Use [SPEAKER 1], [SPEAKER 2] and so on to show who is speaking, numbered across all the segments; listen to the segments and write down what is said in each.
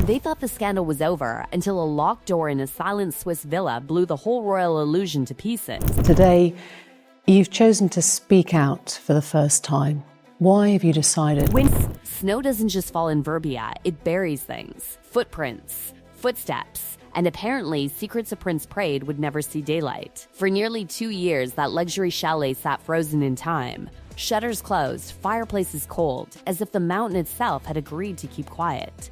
[SPEAKER 1] They thought the scandal was over until a locked door in a silent Swiss villa blew the whole royal illusion to pieces.
[SPEAKER 2] Today, you've chosen to speak out for the first time. Why have you decided?
[SPEAKER 1] When snow doesn't just fall in Verbia, it buries things. Footprints, footsteps, and apparently secrets a prince prayed would never see daylight. For nearly 2 years, that luxury chalet sat frozen in time. Shutters closed, fireplaces cold, as if the mountain itself had agreed to keep quiet.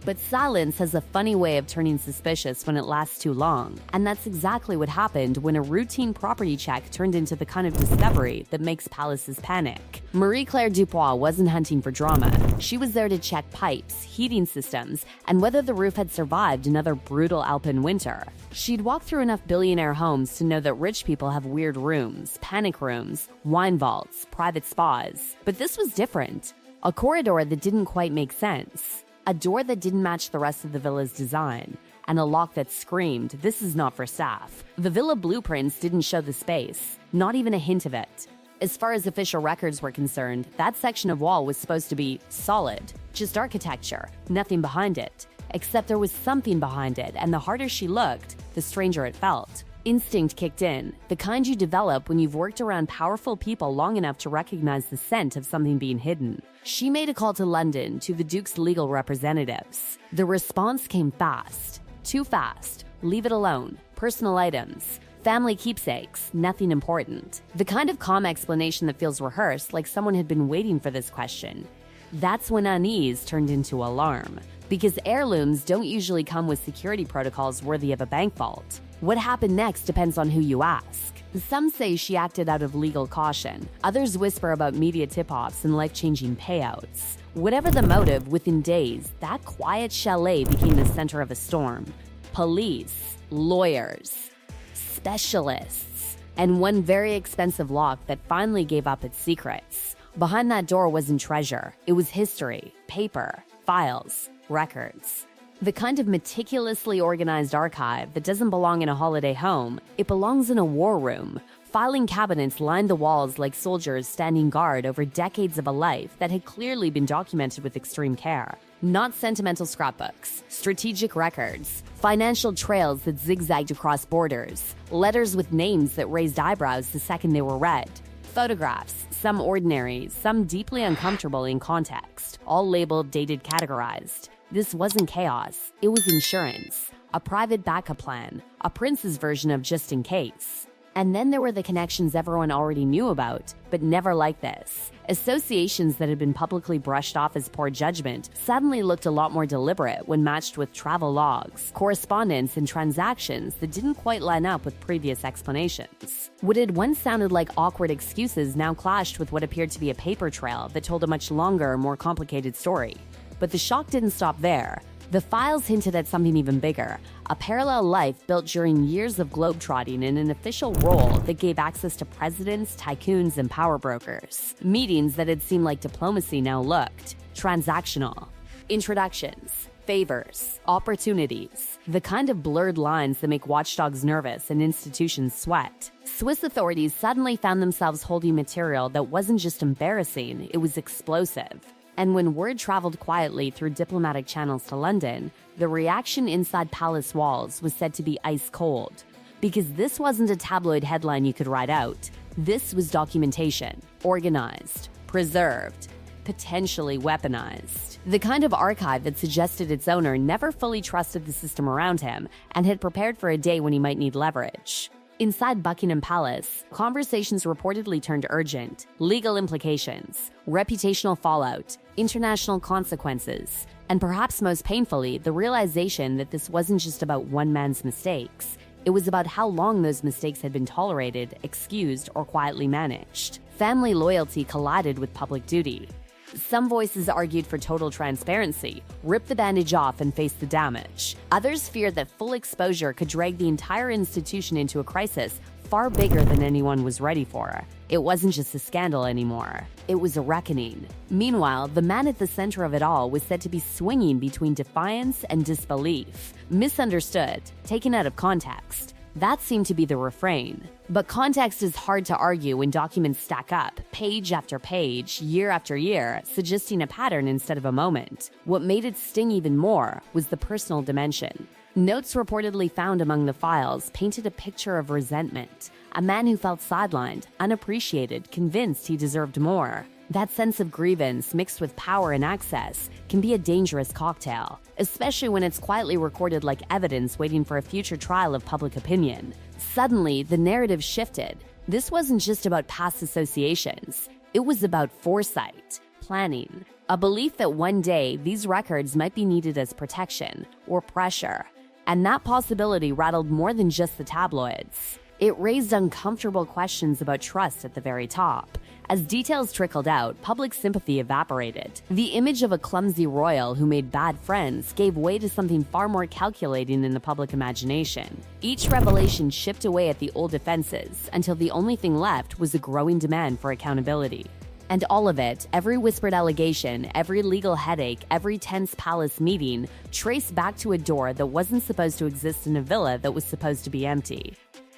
[SPEAKER 1] But silence has a funny way of turning suspicious when it lasts too long, and that's exactly what happened when a routine property check turned into the kind of discovery that makes palaces panic. Marie-Claire Dupois wasn't hunting for drama. She was there to check pipes, heating systems, and whether the roof had survived another brutal Alpine winter. She'd walked through enough billionaire homes to know that rich people have weird rooms, panic rooms, wine vaults, private spas. But this was different. A corridor that didn't quite make sense. A door that didn't match the rest of the villa's design, and a lock that screamed, "This is not for staff." The villa blueprints didn't show the space, not even a hint of it. As far as official records were concerned, that section of wall was supposed to be solid, just architecture, nothing behind it. Except there was something behind it, and the harder she looked, the stranger it felt. Instinct kicked in, the kind you develop when you've worked around powerful people long enough to recognize the scent of something being hidden. She made a call to London to the Duke's legal representatives. The response came fast. Too fast. Leave it alone. Personal items. Family keepsakes. Nothing important. The kind of calm explanation that feels rehearsed, like someone had been waiting for this question. That's when unease turned into alarm. Because heirlooms don't usually come with security protocols worthy of a bank vault. What happened next depends on who you ask. Some say she acted out of legal caution. Others whisper about media tip-offs and life-changing payouts. Whatever the motive, within days, that quiet chalet became the center of a storm. Police, lawyers, specialists, and one very expensive lock that finally gave up its secrets. Behind that door wasn't treasure. It was history, paper, files, records. The kind of meticulously organized archive that doesn't belong in a holiday home, it belongs in a war room. Filing cabinets lined the walls like soldiers standing guard over decades of a life that had clearly been documented with extreme care. Not sentimental scrapbooks, strategic records, financial trails that zigzagged across borders, letters with names that raised eyebrows the second they were read. Photographs, some ordinary, some deeply uncomfortable in context, all labeled, dated, categorized. This wasn't chaos, it was insurance, a private backup plan, a prince's version of just in case. And then there were the connections everyone already knew about, but never like this. Associations that had been publicly brushed off as poor judgment suddenly looked a lot more deliberate when matched with travel logs, correspondence, and transactions that didn't quite line up with previous explanations. What had once sounded like awkward excuses now clashed with what appeared to be a paper trail that told a much longer, more complicated story. But the shock didn't stop there. The files hinted at something even bigger, a parallel life built during years of globetrotting in an official role that gave access to presidents, tycoons, and power brokers. Meetings that had seemed like diplomacy now looked transactional. Introductions, favors, opportunities, the kind of blurred lines that make watchdogs nervous and institutions sweat. Swiss authorities suddenly found themselves holding material that wasn't just embarrassing, it was explosive. And when word traveled quietly through diplomatic channels to London, the reaction inside palace walls was said to be ice cold. Because this wasn't a tabloid headline you could write out. This was documentation, organized, preserved, potentially weaponized. The kind of archive that suggested its owner never fully trusted the system around him and had prepared for a day when he might need leverage. Inside Buckingham Palace, conversations reportedly turned urgent. Legal implications, reputational fallout, international consequences, and perhaps most painfully, the realization that this wasn't just about one man's mistakes. It was about how long those mistakes had been tolerated, excused, or quietly managed. Family loyalty collided with public duty. Some voices argued for total transparency, rip the bandage off and face the damage. Others feared that full exposure could drag the entire institution into a crisis far bigger than anyone was ready for. It wasn't just a scandal anymore. It was a reckoning. Meanwhile, the man at the center of it all was said to be swinging between defiance and disbelief. Misunderstood, taken out of context, That seemed to be the refrain. But context is hard to argue when documents stack up, page after page, year after year, suggesting a pattern instead of a moment. What made it sting even more was the personal dimension. Notes reportedly found among the files painted a picture of resentment, a man who felt sidelined, unappreciated, convinced he deserved more. That sense of grievance mixed with power and access can be a dangerous cocktail, especially when it's quietly recorded like evidence waiting for a future trial of public opinion. Suddenly, the narrative shifted. This wasn't just about past associations. It was about foresight, planning, a belief that one day these records might be needed as protection or pressure. And that possibility rattled more than just the tabloids. It raised uncomfortable questions about trust at the very top. As details trickled out, public sympathy evaporated. The image of a clumsy royal who made bad friends gave way to something far more calculating in the public imagination. Each revelation chipped away at the old defenses until the only thing left was a growing demand for accountability. And all of it, every whispered allegation, every legal headache, every tense palace meeting, traced back to a door that wasn't supposed to exist in a villa that was supposed to be empty.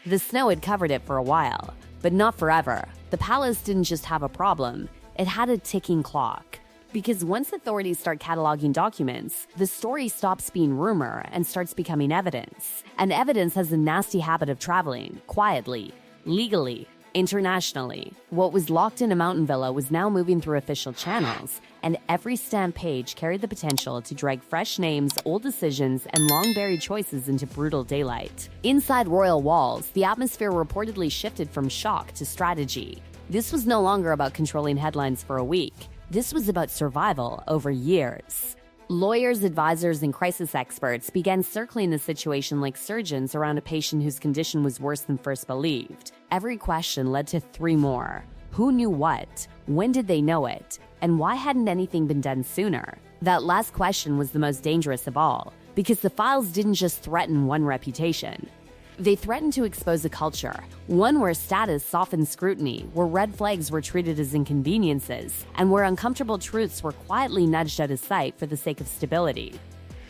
[SPEAKER 1] The snow had covered it for a while, but not forever. The palace didn't just have a problem, it had a ticking clock. Because once authorities start cataloging documents, the story stops being rumor and starts becoming evidence. And evidence has a nasty habit of traveling, quietly, legally, internationally. What was locked in a mountain villa was now moving through official channels, and every stamp page carried the potential to drag fresh names, old decisions, and long-buried choices into brutal daylight. Inside royal walls, the atmosphere reportedly shifted from shock to strategy. This was no longer about controlling headlines for a week. This was about survival over years. Lawyers, advisors, and crisis experts began circling the situation like surgeons around a patient whose condition was worse than first believed. Every question led to three more. Who knew what? When did they know it? And why hadn't anything been done sooner? That last question was the most dangerous of all, because the files didn't just threaten one reputation. They threatened to expose a culture, one where status softened scrutiny, where red flags were treated as inconveniences, and where uncomfortable truths were quietly nudged out of sight for the sake of stability.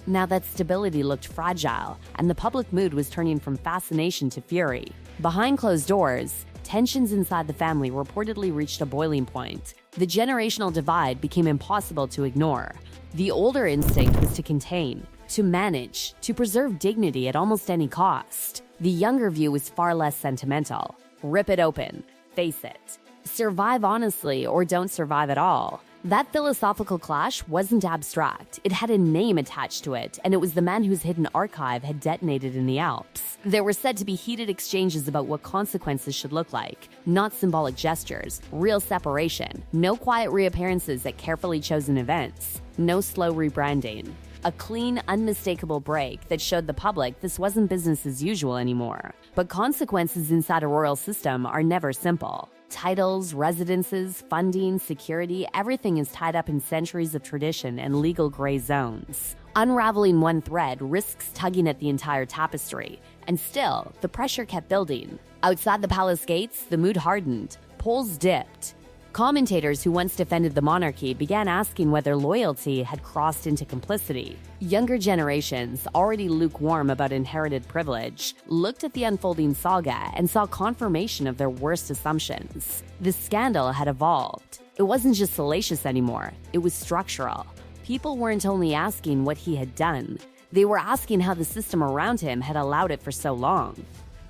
[SPEAKER 1] Now that stability looked fragile, and the public mood was turning from fascination to fury. Behind closed doors, tensions inside the family reportedly reached a boiling point. The generational divide became impossible to ignore. The older instinct was to contain, to manage, to preserve dignity at almost any cost. The younger view was far less sentimental. Rip it open. Face it. Survive honestly or don't survive at all. That philosophical clash wasn't abstract. It had a name attached to it, and it was the man whose hidden archive had detonated in the Alps. There were said to be heated exchanges about what consequences should look like. Not symbolic gestures, real separation. No quiet reappearances at carefully chosen events. No slow rebranding. A clean, unmistakable break that showed the public this wasn't business as usual anymore. But consequences inside a royal system are never simple. Titles, residences, funding, security, everything is tied up in centuries of tradition and legal gray zones. Unraveling one thread risks tugging at the entire tapestry. And still, the pressure kept building. Outside the palace gates, the mood hardened. Polls dipped. Commentators who once defended the monarchy began asking whether loyalty had crossed into complicity. Younger generations, already lukewarm about inherited privilege, looked at the unfolding saga and saw confirmation of their worst assumptions. The scandal had evolved. It wasn't just salacious anymore, it was structural. People weren't only asking what he had done, they were asking how the system around him had allowed it for so long.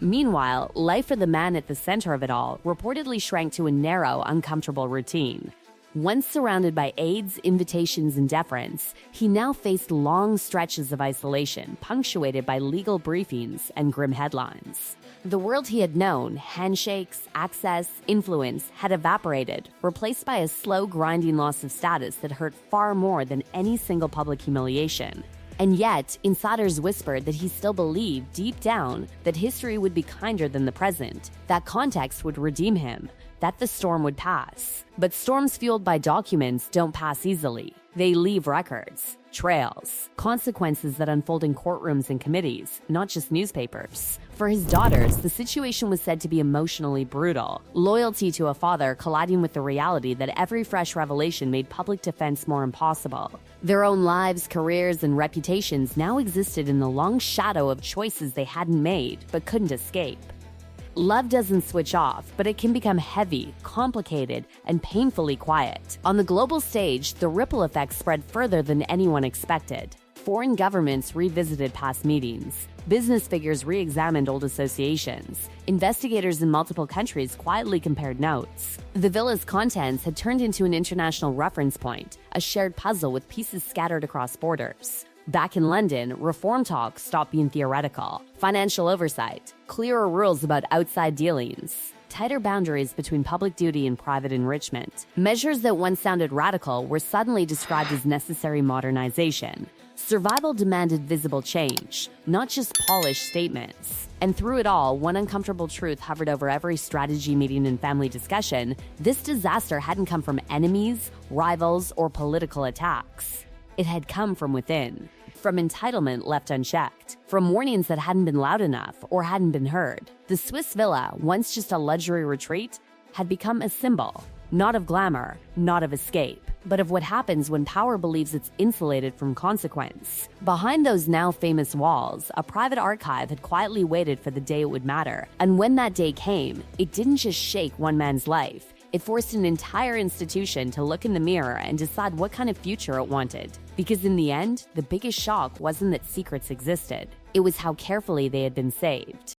[SPEAKER 1] Meanwhile, life for the man at the center of it all reportedly shrank to a narrow, uncomfortable routine. Once surrounded by aides, invitations, and deference, he now faced long stretches of isolation, punctuated by legal briefings and grim headlines. The world he had known, handshakes, access, influence, had evaporated, replaced by a slow, grinding loss of status that hurt far more than any single public humiliation. And yet, insiders whispered that he still believed, deep down, that history would be kinder than the present, that context would redeem him. that the storm would pass. But storms fueled by documents don't pass easily. They leave records, trails, consequences that unfold in courtrooms and committees, not just newspapers. For his daughters, the situation was said to be emotionally brutal, loyalty to a father colliding with the reality that every fresh revelation made public defense more impossible. Their own lives, careers, and reputations now existed in the long shadow of choices they hadn't made but couldn't escape. Love doesn't switch off, but it can become heavy, complicated, and painfully quiet. On the global stage, the ripple effects spread further than anyone expected. Foreign governments revisited past meetings. Business figures re-examined old associations. Investigators in multiple countries quietly compared notes. The villa's contents had turned into an international reference point, a shared puzzle with pieces scattered across borders. Back in London, reform talk stopped being theoretical. Financial oversight, clearer rules about outside dealings, tighter boundaries between public duty and private enrichment. Measures that once sounded radical were suddenly described as necessary modernization. Survival demanded visible change, not just polished statements. And through it all, one uncomfortable truth hovered over every strategy meeting and family discussion: this disaster hadn't come from enemies, rivals, or political attacks. It had come from within, from entitlement left unchecked, from warnings that hadn't been loud enough or hadn't been heard. The Swiss villa, once just a luxury retreat, had become a symbol, not of glamour, not of escape, but of what happens when power believes it's insulated from consequence. Behind those now famous walls, a private archive had quietly waited for the day it would matter. And when that day came, it didn't just shake one man's life. It forced an entire institution to look in the mirror and decide what kind of future it wanted. Because in the end, the biggest shock wasn't that secrets existed. It was how carefully they had been saved.